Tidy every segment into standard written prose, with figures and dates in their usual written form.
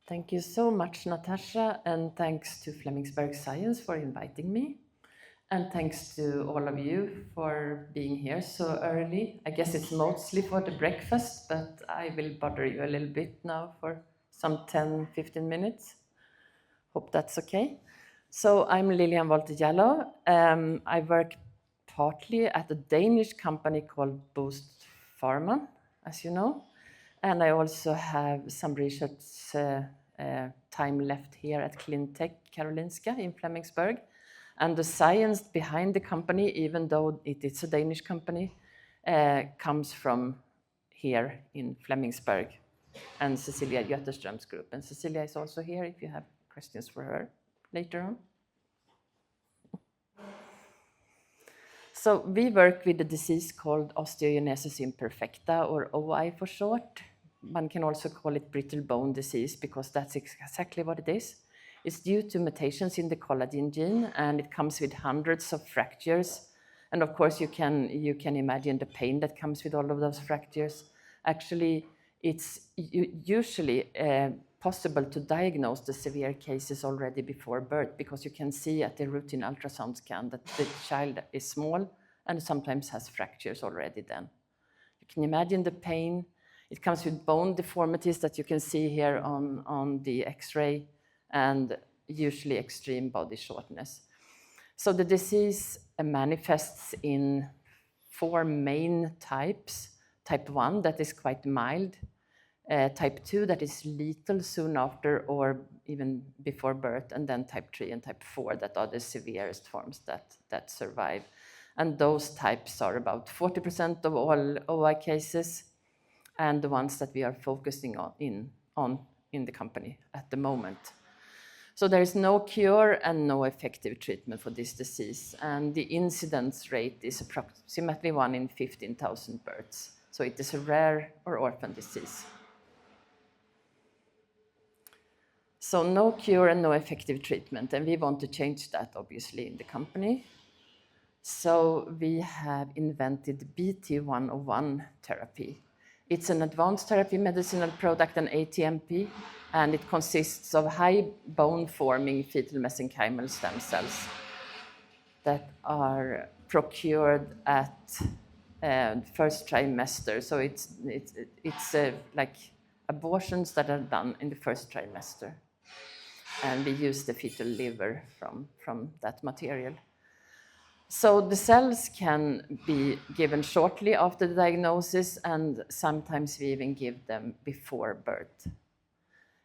Thank you so much, Natasha, and thanks to Flemingsberg Science for inviting me. And thanks to all of you for being here so early. I guess it's mostly for the breakfast, but I will bother you a little bit now for some 10-15 minutes. Hope that's okay. So I'm Lilian Wolter-Jallow. I work partly at a Danish company called BOOST Pharma, as you know. And I also have some research time left here at Cleantech Karolinska in Flemingsberg. And the science behind the company, even though it is a Danish company, comes from here in Flemingsberg and Cecilia Götterström's group. And Cecilia is also here if you have questions for her later on. So we work with a disease called osteogenesis imperfecta, or OI for short. One can also call it brittle bone disease because that's exactly what it is. It's due to mutations in the collagen gene, and it comes with hundreds of fractures. And of course, you can imagine the pain that comes with all of those fractures. Actually, it's usually possible to diagnose the severe cases already before birth because you can see at the routine ultrasound scan that the child is small and sometimes has fractures already then. You can imagine the pain. It comes with bone deformities that you can see here on the X-ray, and usually extreme body shortness. So the disease manifests in 4 main types. Type 1, that is quite mild. Type 2, that is lethal soon after or even before birth. And then type 3 and type 4, that are the severest forms that survive. And those types are about 40% of all OI cases, and the ones that we are focusing on in the company at the moment. So there is no cure and no effective treatment for this disease, and the incidence rate is approximately 1 in 15,000 births. So it is a rare or orphan disease. So no cure and no effective treatment, and we want to change that, obviously, in the company. So we have invented BT101 therapy. It's an advanced therapy medicinal product, an ATMP, and it consists of high bone-forming fetal mesenchymal stem cells that are procured at first trimester. So it's like abortions that are done in the first trimester. And we use the fetal liver from that material. So the cells can be given shortly after the diagnosis, and sometimes we even give them before birth.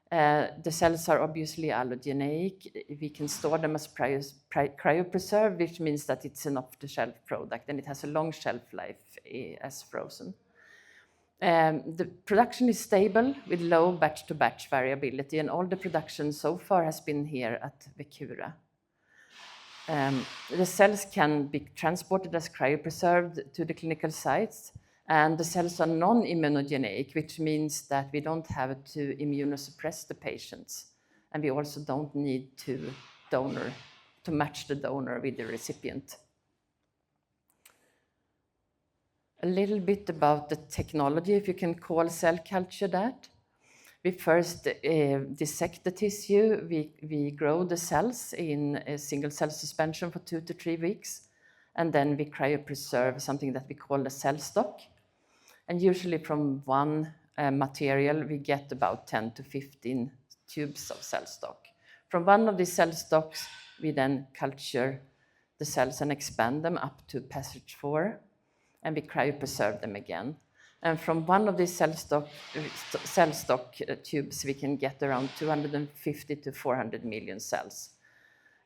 The cells are obviously allogeneic. We can store them as cryopreserved, which means that it's an off-the-shelf product, and it has a long shelf life as frozen. The production is stable with low batch-to-batch variability, and all the production so far has been here at Vecura. The cells can be transported as cryopreserved to the clinical sites, and the cells are non-immunogenic, which means that we don't have to immunosuppress the patients, and we also don't need to match the donor with the recipient. A little bit about the technology, if you can call cell culture that. We first dissect the tissue. We grow the cells in a single cell suspension for 2 to 3 weeks. And then we cryopreserve something that we call a cell stock. And usually from one material, we get about 10 to 15 tubes of cell stock. From one of these cell stocks, we then culture the cells and expand them up to passage 4. And we cryopreserve them again. And from one of these cell stock tubes, we can get around 250 to 400 million cells.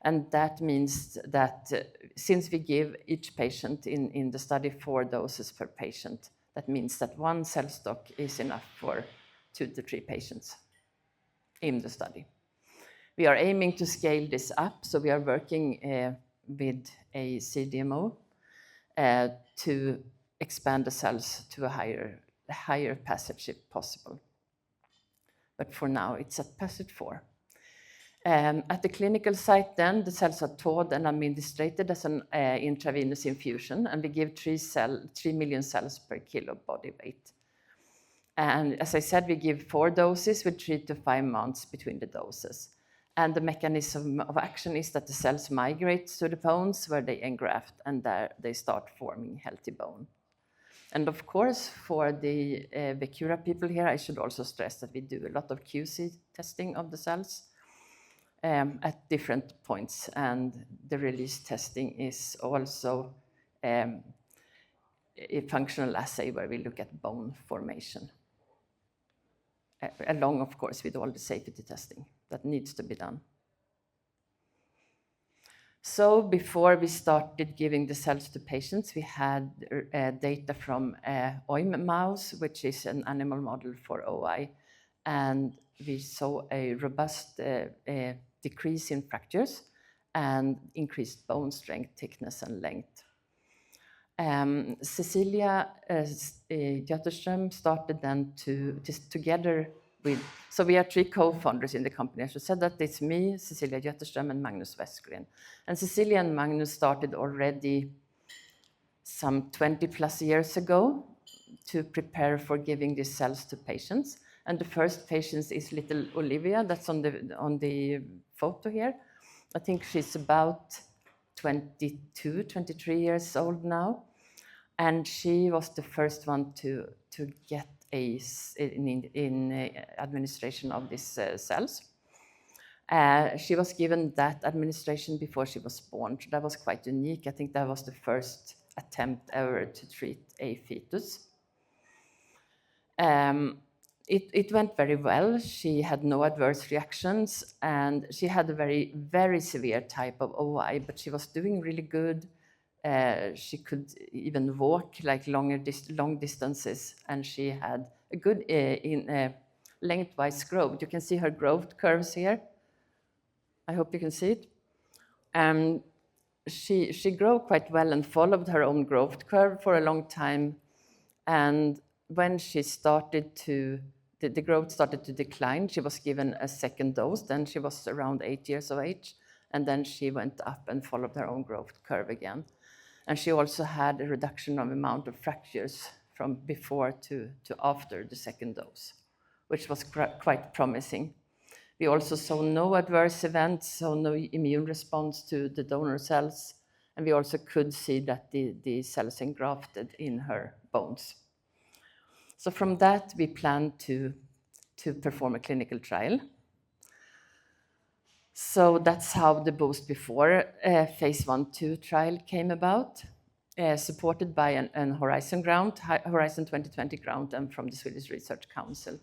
And that means that since we give each patient in the study 4 doses per patient, that means that one cell stock is enough for 2 to 3 patients in the study. We are aiming to scale this up, so we are working with a CDMO to expand the cells to a higher passage if possible. But for now, it's at passage 4. At the clinical site then, the cells are thawed and administered as an intravenous infusion, and we give 3 million cells per kilo body weight. And as I said, we give 4 doses with 3 to 5 months between the doses. And the mechanism of action is that the cells migrate to the bones where they engraft, and there they start forming healthy bone. And of course, for the Vecura people here, I should also stress that we do a lot of QC testing of the cells at different points, and the release testing is also a functional assay where we look at bone formation, along, of course, with all the safety testing that needs to be done. So before we started giving the cells to patients, we had data from OIM mouse, which is an animal model for OI, and we saw a robust decrease in fractures and increased bone strength, thickness, and length. Cecilia Götterström started then to together with, so we are 3 co-founders in the company. I should say that it's me, Cecilia Götterström, and Magnus Westgren. And Cecilia and Magnus started already some 20 plus years ago to prepare for giving these cells to patients. And the first patient is little Olivia, that's on the photo here. I think she's about 22, 23 years old now. And she was the first one to get in administration of these cells. She was given that administration before she was born. That was quite unique. I think that was the first attempt ever to treat a fetus. It went very well. She had no adverse reactions, and she had a very, very severe type of OI, but she was doing really good. She could even walk like long distances, and she had a good lengthwise growth. You can see her growth curves here. I hope you can see it. She grew quite well and followed her own growth curve for a long time. And when she started the growth started to decline, she was given a second dose. Then she was around 8 years of age, and then she went up and followed her own growth curve again. And she also had a reduction of amount of fractures from before to after the second dose, which was quite promising. We also saw no adverse events, so no immune response to the donor cells, and we also could see that the cells engrafted in her bones. So from that, we planned to perform a clinical trial. So that's how the BOOST Before phase 1/2 trial came about, supported by an Horizon 2020 grant and from the Swedish Research Council.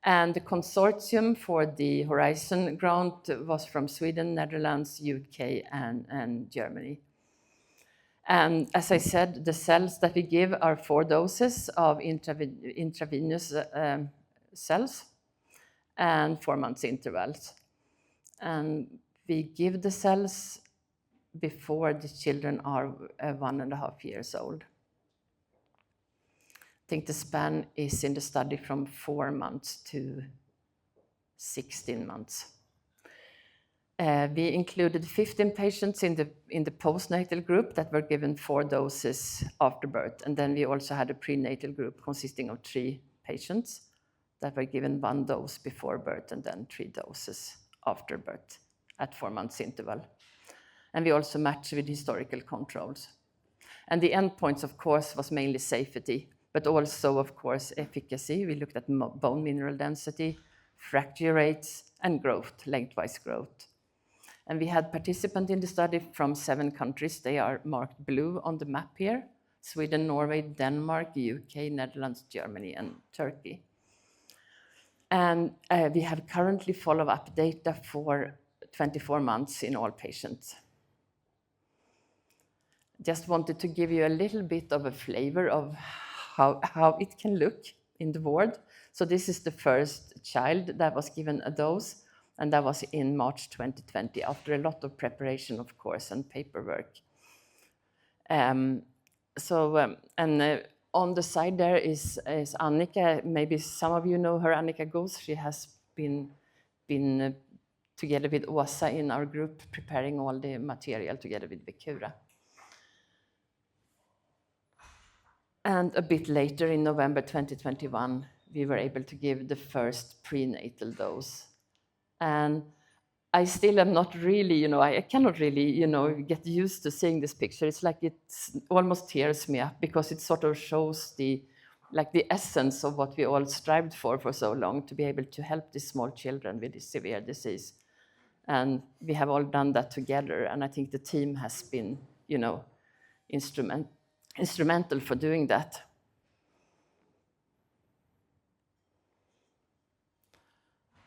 And the consortium for the Horizon grant was from Sweden, Netherlands, UK, and Germany. And as I said, the cells that we give are 4 doses of intravenous cells and 4 months intervals. And we give the cells before the children are 1.5 years old. I think the span is in the study from 4 months to 16 months. We included 15 patients in the postnatal group that were given 4 doses after birth. And then we also had a prenatal group consisting of 3 patients that were given 1 dose before birth and then 3 doses after birth at 4 months interval. And we also matched with historical controls. And the endpoints, of course, was mainly safety, but also, of course, efficacy. We looked at bone mineral density, fracture rates, and growth, lengthwise growth. And we had participants in the study from 7 countries. They are marked blue on the map here: Sweden, Norway, Denmark, UK, Netherlands, Germany, and Turkey. And we have currently follow-up data for 24 months in all patients. Just wanted to give you a little bit of a flavor of how it can look in the ward. So this is the first child that was given a dose, and that was in March 2020, after a lot of preparation, of course, and paperwork. On the side there is Annika. Maybe some of you know her, Annika Goos. She has been together with Åsa in our group, preparing all the material together with Vecura. And a bit later, in November 2021, we were able to give the first prenatal dose. And I still am not really, I cannot really, get used to seeing this picture. It's like it almost tears me up because it sort of shows the essence of what we all strived for so long, to be able to help these small children with this severe disease. And we have all done that together. And I think the team has been, instrumental for doing that.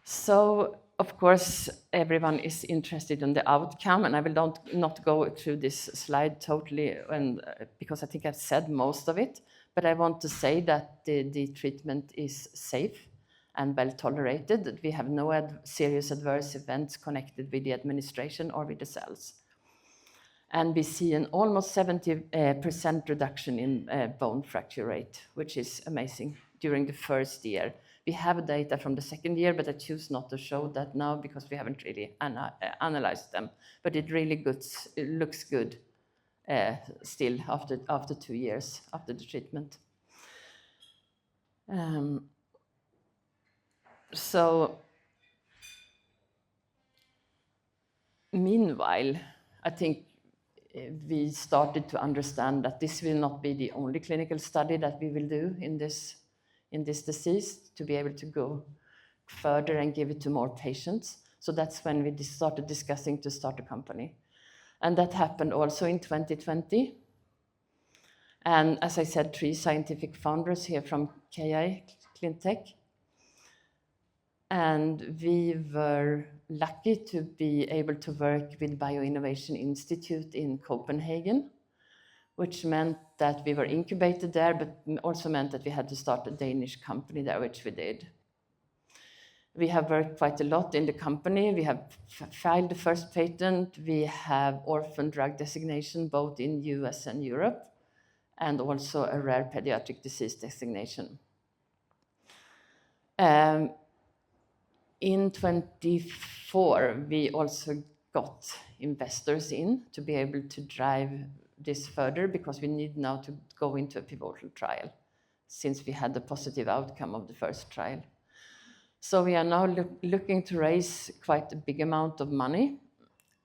So, of course, everyone is interested in the outcome, and I will not go through this slide totally, because I think I've said most of it, but I want to say that the treatment is safe and well tolerated. We have no serious adverse events connected with the administration or with the cells. And we see an almost 70% reduction in bone fracture rate, which is amazing during the first year. We have data from the second year, but I choose not to show that now because we haven't really analyzed them. But it really looks good still after 2 years after the treatment. So meanwhile, I think we started to understand that this will not be the only clinical study that we will do in this disease, to be able to go further and give it to more patients. So that's when we started discussing to start a company. And that happened also in 2020. And as I said, 3 scientific founders here from KI, Cleantech. And we were lucky to be able to work with Bioinnovation Institute in Copenhagen, which meant that we were incubated there, but also meant that we had to start a Danish company there, which we did. We have worked quite a lot in the company. We have filed the first patent. We have orphan drug designation, both in US and Europe, and also a rare pediatric disease designation. In 24, we also got investors in to be able to drive this further, because we need now to go into a pivotal trial, since we had the positive outcome of the first trial. So we are now looking to raise quite a big amount of money.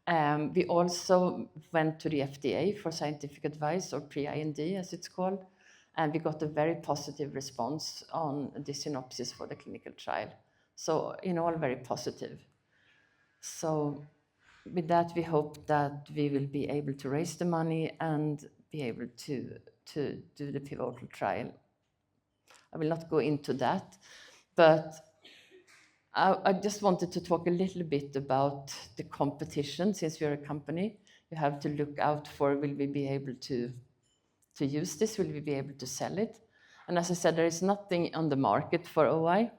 We also went to the FDA for scientific advice, or pre-IND as it's called, and we got a very positive response on the synopsis for the clinical trial. So in all, very positive. So with that, we hope that we will be able to raise the money and be able to do the pivotal trial. I will not go into that, but I just wanted to talk a little bit about the competition. Since we are a company, you have to look out for, will we be able to use this? Will we be able to sell it? And as I said, there is nothing on the market for OI.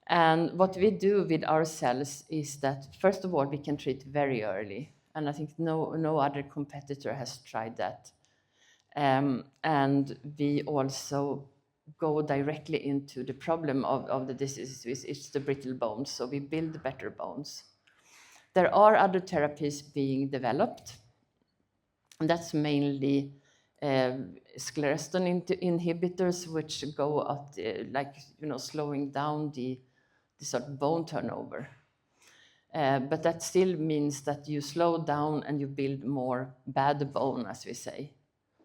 And what we do with our cells is that, first of all, we can treat very early. And I think no other competitor has tried that. And we also go directly into the problem of the disease, it's the brittle bones. So we build better bones. There are other therapies being developed. And that's mainly sclerostin inhibitors, which go at slowing down the sort of bone turnover. But that still means that you slow down and you build more bad bone, as we say.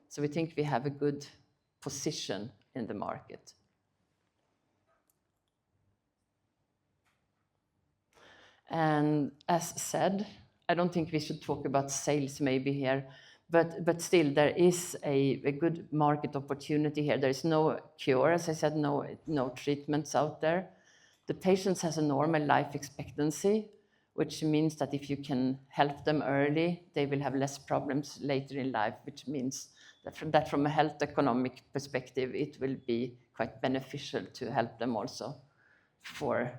So we think we have a good position in the market. And as said, I don't think we should talk about sales maybe here, but still there is a good market opportunity here. There is no cure, as I said, no treatments out there. The patients has a normal life expectancy, which means that if you can help them early, they will have less problems later in life, which means that from a health economic perspective, it will be quite beneficial to help them also for,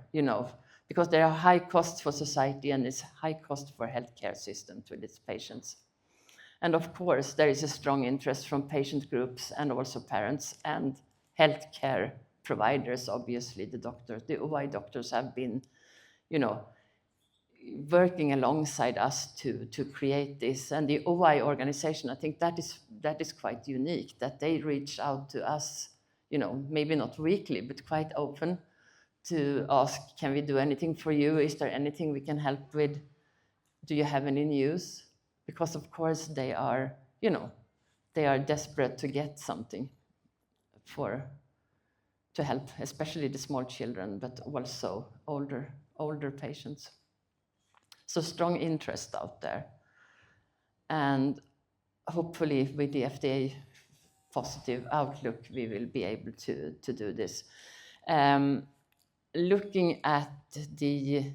because there are high costs for society and it's high cost for healthcare system to these patients. And of course, there is a strong interest from patient groups and also parents and healthcare providers. Obviously, the doctors, the OI doctors have been, working alongside us to create this. And the OI organization, I think that is quite unique, that they reach out to us, maybe not weekly, but quite often, to ask, can we do anything for you? Is there anything we can help with? Do you have any news? Because of course they are, they are desperate to get something to help, especially the small children, but also older patients. So strong interest out there. And hopefully with the FDA positive outlook, we will be able to do this. Looking at the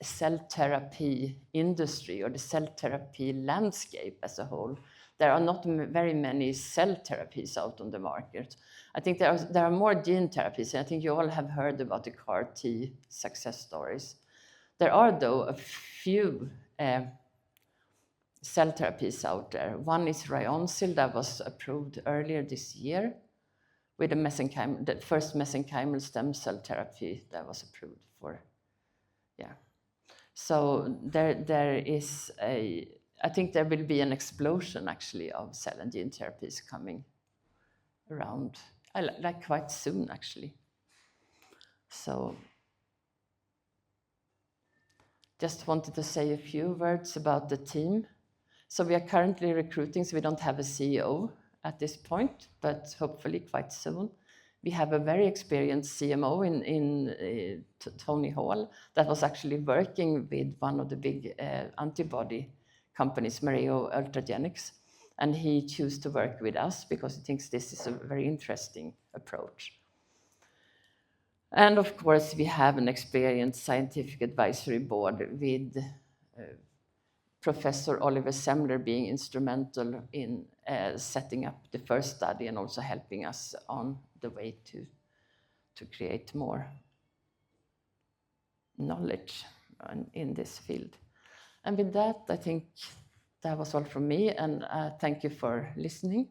cell therapy industry or the cell therapy landscape as a whole, there are not very many cell therapies out on the market. I think there are more gene therapies, and I think you all have heard about the CAR T success stories. There are, though, a few cell therapies out there. One is Ryoncil that was approved earlier this year with the first mesenchymal stem cell therapy that was approved for, So there is I think there will be an explosion actually of cell and gene therapies coming around, like quite soon actually. So just wanted to say a few words about the team. So we are currently recruiting, so we don't have a CEO at this point, but hopefully quite soon. We have a very experienced CMO in Tony Hall that was actually working with one of the big antibody companies, Mereo Ultragenics, and he chose to work with us because he thinks this is a very interesting approach. And of course, we have an experienced scientific advisory board with Professor Oliver Semler being instrumental in setting up the first study and also helping us on the way to create more knowledge in this field. And with that, I think that was all from me, and thank you for listening.